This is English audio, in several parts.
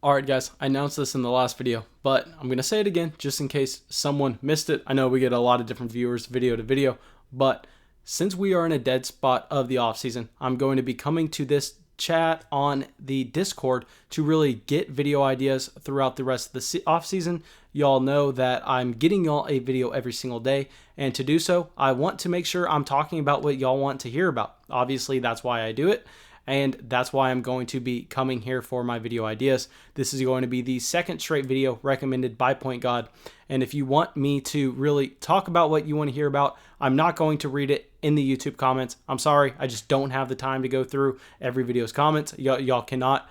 Alright guys, I announced this in the last video, but I'm going to say it again just in case someone missed it. I know we get a lot of different viewers video to video, but since we are in a dead spot of the offseason, I'm going to be coming to this chat on the Discord to really get video ideas throughout the rest of the offseason. Y'all know that I'm getting y'all a video every single day, and to do so, I want to make sure I'm talking about what y'all want to hear about. Obviously, that's why I do it. And that's why I'm going to be coming here for my video ideas. This is going to be the second straight video recommended by Point God. And if you want me to really talk about what you want to hear about, I'm not going to read it in the YouTube comments. I'm sorry, I just don't have the time to go through every video's comments. Y'all cannot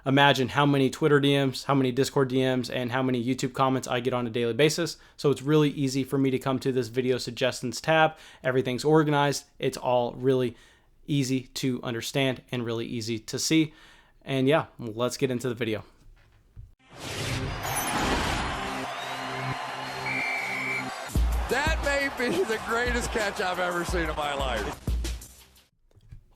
imagine how many Twitter DMs, how many Discord DMs, and how many YouTube comments I get on a daily basis. So it's really easy for me to come to this video suggestions tab. Everything's organized. It's all really easy to understand and really easy to see. And yeah, let's get into the video. That may be the greatest catch I've ever seen in my life.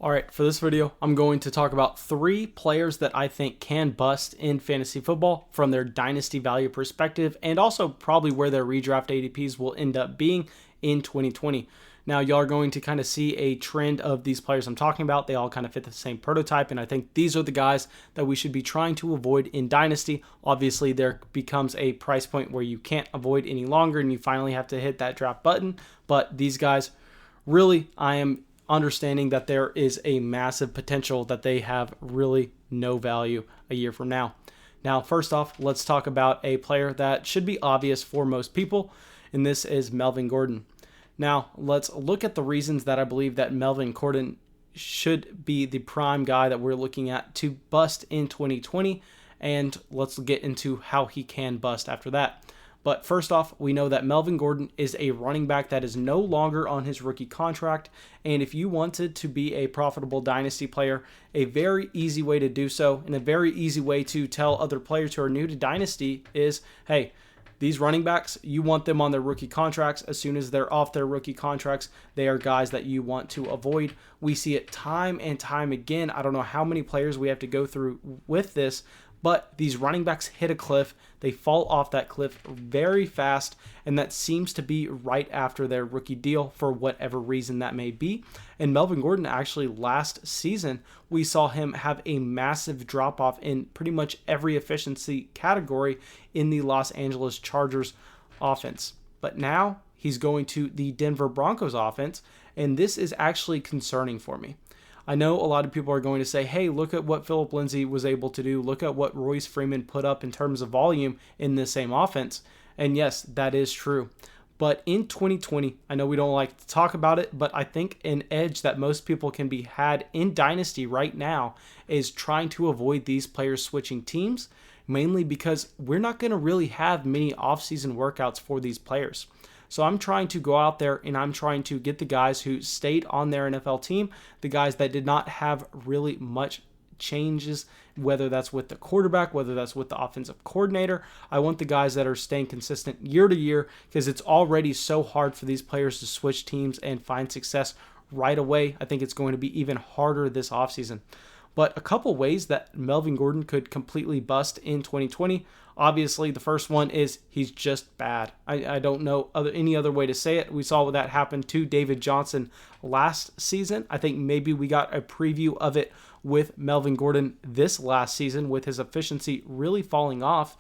All right, for this video, I'm going to talk about 3 players that I think can bust in fantasy football from their dynasty value perspective, and also probably where their redraft ADPs will end up being in 2020. Now, y'all are going to kind of see a trend of these players I'm talking about. They all kind of fit the same prototype, and I think these are the guys that we should be trying to avoid in Dynasty. Obviously, there becomes a price point where you can't avoid any longer, and you finally have to hit that draft button. But these guys, really, I am understanding that there is a massive potential that they have really no value a year from now. Now, first off, let's talk about a player that should be obvious for most people, and this is Melvin Gordon. Now, let's look at the reasons that I believe that Melvin Gordon should be the prime guy that we're looking at to bust in 2020, and let's get into how he can bust after that. But first off, we know that Melvin Gordon is a running back that is no longer on his rookie contract, and if you wanted to be a profitable dynasty player, a very easy way to do so, and a very easy way to tell other players who are new to dynasty is, hey, these running backs, you want them on their rookie contracts. As soon as they're off their rookie contracts, they are guys that you want to avoid. We see it time and time again. I don't know how many players we have to go through with this, but these running backs hit a cliff. They fall off that cliff very fast, and that seems to be right after their rookie deal for whatever reason that may be. And Melvin Gordon, actually last season, we saw him have a massive drop-off in pretty much every efficiency category in the Los Angeles Chargers offense. But now he's going to the Denver Broncos offense, and this is actually concerning for me. I know a lot of people are going to say, hey, look at what Philip Lindsay was able to do. Look at what Royce Freeman put up in terms of volume in the same offense. And yes, that is true. But in 2020, I know we don't like to talk about it, but I think an edge that most people can be had in Dynasty right now is trying to avoid these players switching teams, mainly because we're not going to really have many offseason workouts for these players. So I'm trying to go out there and I'm trying to get the guys who stayed on their NFL team, the guys that did not have really much changes, whether that's with the quarterback, whether that's with the offensive coordinator. I want the guys that are staying consistent year to year, because it's already so hard for these players to switch teams and find success right away. I think it's going to be even harder this offseason. But a couple ways that Melvin Gordon could completely bust in 2020. Obviously, the first one is he's just bad. I don't know any other way to say it. We saw that happen to David Johnson last season. I think maybe we got a preview of it with Melvin Gordon this last season, with his efficiency really falling off.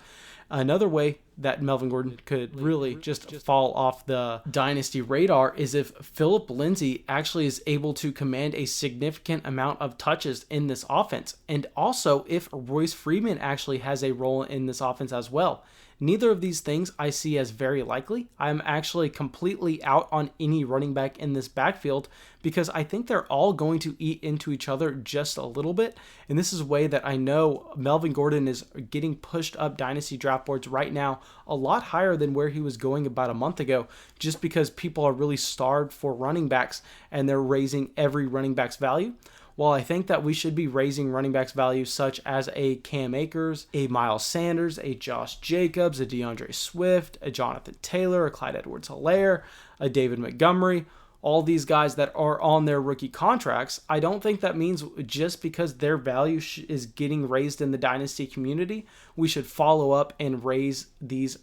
Another way that Melvin Gordon could really just fall off the dynasty radar is if Philip Lindsay actually is able to command a significant amount of touches in this offense. And also if Royce Freeman actually has a role in this offense as well. Neither of these things I see as very likely. I'm actually completely out on any running back in this backfield because I think they're all going to eat into each other just a little bit. And this is a way that I know Melvin Gordon is getting pushed up dynasty draft boards right now a lot higher than where he was going about a month ago, just because people are really starved for running backs and they're raising every running back's value. While I think that we should be raising running backs value such as a Cam Akers, a Miles Sanders, a Josh Jacobs, a DeAndre Swift, a Jonathan Taylor, a Clyde Edwards-Helaire, a David Montgomery, all these guys that are on their rookie contracts, I don't think that means just because their value is getting raised in the dynasty community, we should follow up and raise these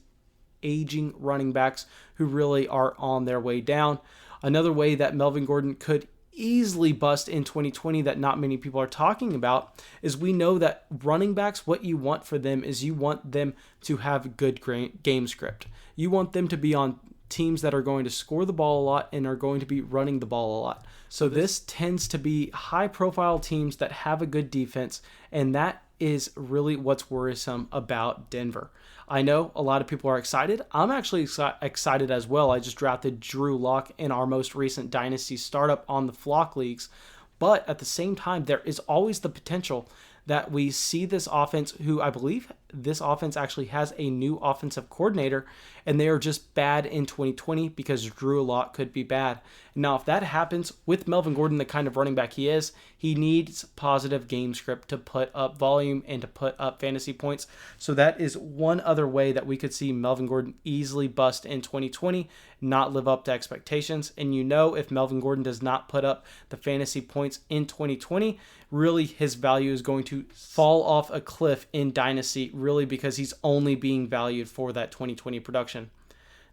aging running backs who really are on their way down. Another way that Melvin Gordon could easily bust in 2020 that not many people are talking about is we know that running backs, what you want for them is you want them to have good game script. You want them to be on teams that are going to score the ball a lot and are going to be running the ball a lot. So this tends to be high profile teams that have a good defense, and that is really what's worrisome about Denver. I know a lot of people are excited. I'm actually excited as well. I just drafted Drew Lock in our most recent Dynasty startup on the Flock Leagues. But at the same time, there is always the potential that we see this offense, who I believe this offense actually has a new offensive coordinator, and they are just bad in 2020 because Drew Lock could be bad. Now, if that happens with Melvin Gordon, the kind of running back he is, he needs positive game script to put up volume and to put up fantasy points. So that is one other way that we could see Melvin Gordon easily bust in 2020, not live up to expectations. And you know, if Melvin Gordon does not put up the fantasy points in 2020, really his value is going to fall off a cliff in Dynasty, really because he's only being valued for that 2020 production.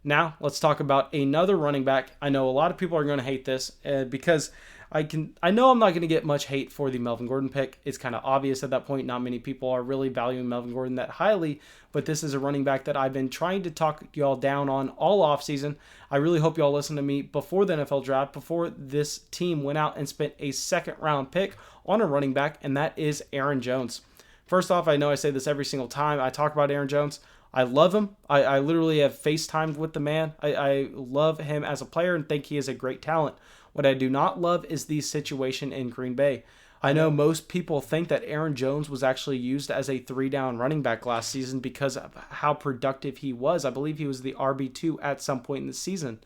Now, let's talk about another running back. I know a lot of people are going to hate this because I know I'm not going to get much hate for the Melvin Gordon pick. It's kind of obvious at that point. Not many people are really valuing Melvin Gordon that highly, but this is a running back that I've been trying to talk y'all down on all offseason. I really hope y'all listen to me before the NFL draft, before this team went out and spent a second-round pick on a running back, and that is Aaron Jones. First off, I know I say this every single time I talk about Aaron Jones. I love him. I literally have FaceTimed with the man. I love him as a player and think he is a great talent. What I do not love is the situation in Green Bay. I know most people think that Aaron Jones was actually used as a 3-down running back last season because of how productive he was. I believe he was the RB2 at some point in the season.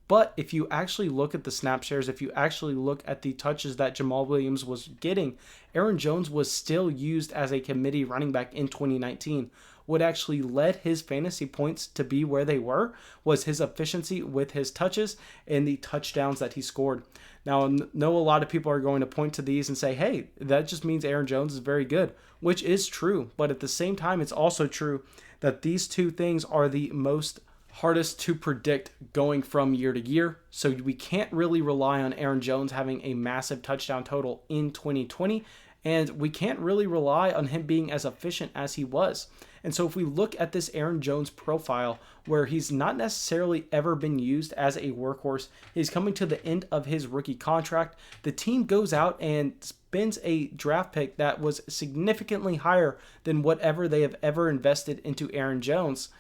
But if you actually look at the snap shares, if you actually look at the touches that Jamal Williams was getting, Aaron Jones was still used as a committee running back in 2019. What actually led his fantasy points to be where they were was his efficiency with his touches and the touchdowns that he scored. Now, I know a lot of people are going to point to these and say, hey, that just means Aaron Jones is very good, which is true. But at the same time, it's also true that these two things are the most hardest to predict going from year to year. So we can't really rely on Aaron Jones having a massive touchdown total in 2020. And we can't really rely on him being as efficient as he was. And so if we look at this Aaron Jones profile, where he's not necessarily ever been used as a workhorse, he's coming to the end of his rookie contract. The team goes out and spends a draft pick that was significantly higher than whatever they have ever invested into Aaron Jones.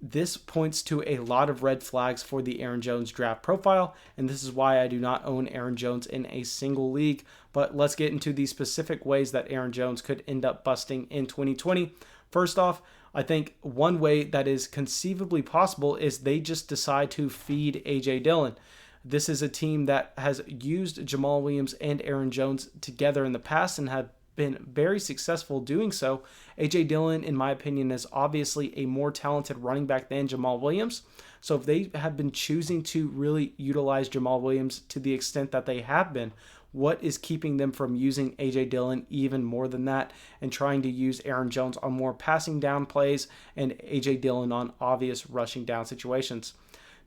This points to a lot of red flags for the Aaron Jones draft profile, and this is why I do not own Aaron Jones in a single league. But let's get into the specific ways that Aaron Jones could end up busting in 2020. First off, I think one way that is conceivably possible is they just decide to feed A.J. Dillon. This is a team that has used Jamal Williams and Aaron Jones together in the past and have been very successful doing so. A.J. Dillon, in my opinion, is obviously a more talented running back than Jamal Williams. So if they have been choosing to really utilize Jamal Williams to the extent that they have been, what is keeping them from using A.J. Dillon even more than that and trying to use Aaron Jones on more passing down plays and A.J. Dillon on obvious rushing down situations?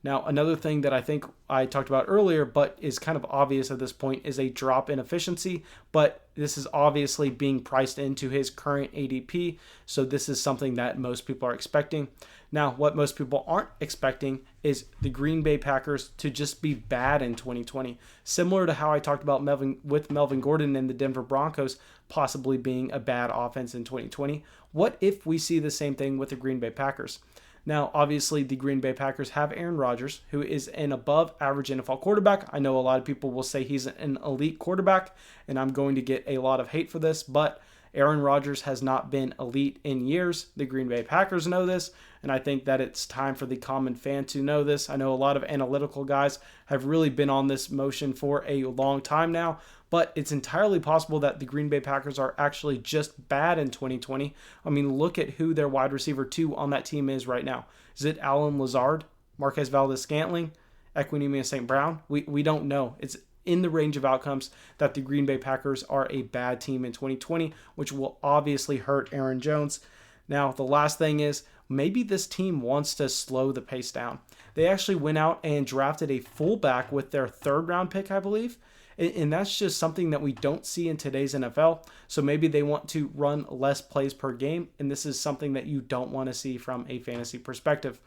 Now, another thing that I think I talked about earlier, but is kind of obvious at this point, is a drop in efficiency, but this is obviously being priced into his current ADP, so this is something that most people are expecting. Now, what most people aren't expecting is the Green Bay Packers to just be bad in 2020, similar to how I talked about Melvin Gordon and the Denver Broncos possibly being a bad offense in 2020. What if we see the same thing with the Green Bay Packers? Now, obviously, the Green Bay Packers have Aaron Rodgers, who is an above-average NFL quarterback. I know a lot of people will say he's an elite quarterback, and I'm going to get a lot of hate for this, but Aaron Rodgers has not been elite in years. The Green Bay Packers know this, and I think that it's time for the common fan to know this. I know a lot of analytical guys have really been on this motion for a long time now, but it's entirely possible that the Green Bay Packers are actually just bad in 2020. I mean, look at who their wide receiver 2 on that team is right now. Is it Allen Lazard, Marquez Valdez-Scantling? Equinemius St. Brown? We don't know. It's in the range of outcomes that the Green Bay Packers are a bad team in 2020, which will obviously hurt Aaron Jones. Now, the last thing is maybe this team wants to slow the pace down. They actually went out and drafted a fullback with their 3rd round pick, I believe. And that's just something that we don't see in today's NFL. So maybe they want to run less plays per game. And this is something that you don't want to see from a fantasy perspective.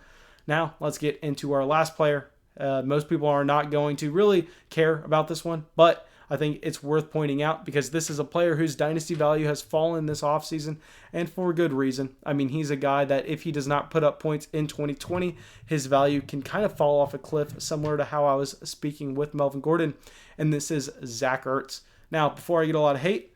Now, let's get into our last player. Most people are not going to really care about this one, but I think it's worth pointing out because this is a player whose dynasty value has fallen this offseason, and for good reason. I mean, he's a guy that if he does not put up points in 2020, his value can kind of fall off a cliff, similar to how I was speaking with Melvin Gordon, and this is Zach Ertz. Now, before I get a lot of hate,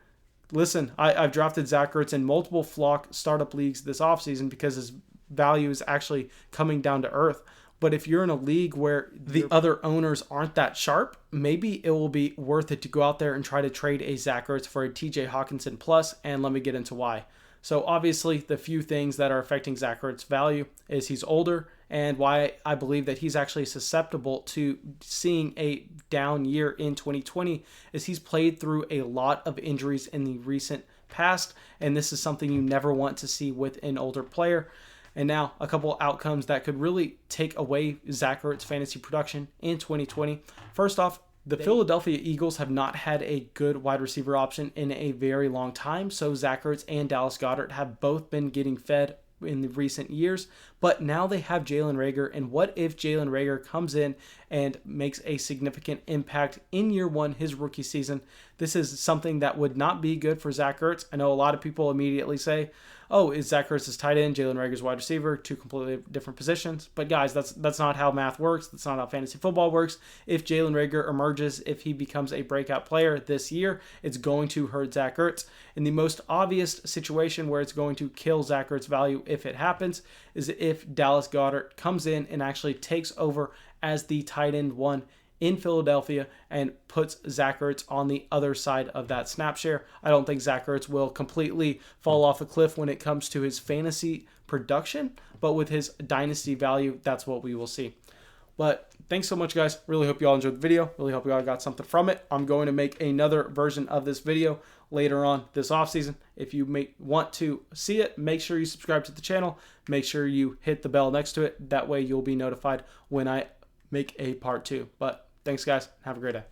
listen, I've drafted Zach Ertz in multiple flock startup leagues this offseason because his value is actually coming down to earth. But if you're in a league where the other owners aren't that sharp, maybe it will be worth it to go out there and try to trade a Zach Ertz for a TJ Hawkinson plus, and let me get into why. So obviously, the few things that are affecting Zach Ertz's value is he's older, and why I believe that he's actually susceptible to seeing a down year in 2020 is he's played through a lot of injuries in the recent past, and this is something you never want to see with an older player. And now a couple outcomes that could really take away Zach Ertz's fantasy production in 2020. First off, the Philadelphia Eagles have not had a good wide receiver option in a very long time. So Zach Ertz and Dallas Goedert have both been getting fed in the recent years, but now they have Jalen Reagor. And what if Jalen Reagor comes in and makes a significant impact in year one, his rookie season? This is something that would not be good for Zach Ertz. I know a lot of people immediately say, oh, is Zach Ertz tight end, Jalen Reagor's wide receiver, 2 completely different positions. But guys, that's not how math works. That's not how fantasy football works. If Jalen Reagor emerges, if he becomes a breakout player this year, it's going to hurt Zach Ertz. And the most obvious situation where it's going to kill Zach Ertz's value if it happens is if Dallas Goedert comes in and actually takes over as the tight end 1 in Philadelphia and puts Zach Ertz on the other side of that snap share. I don't think Zach Ertz will completely fall off a cliff when it comes to his fantasy production, but with his dynasty value, that's what we will see. But thanks so much, guys. Really hope you all enjoyed the video. Really hope you all got something from it. I'm going to make another version of this video later on this offseason. If you may want to see it, make sure you subscribe to the channel. Make sure you hit the bell next to it. That way you'll be notified when I make a part 2. But thanks, guys. Have a great day.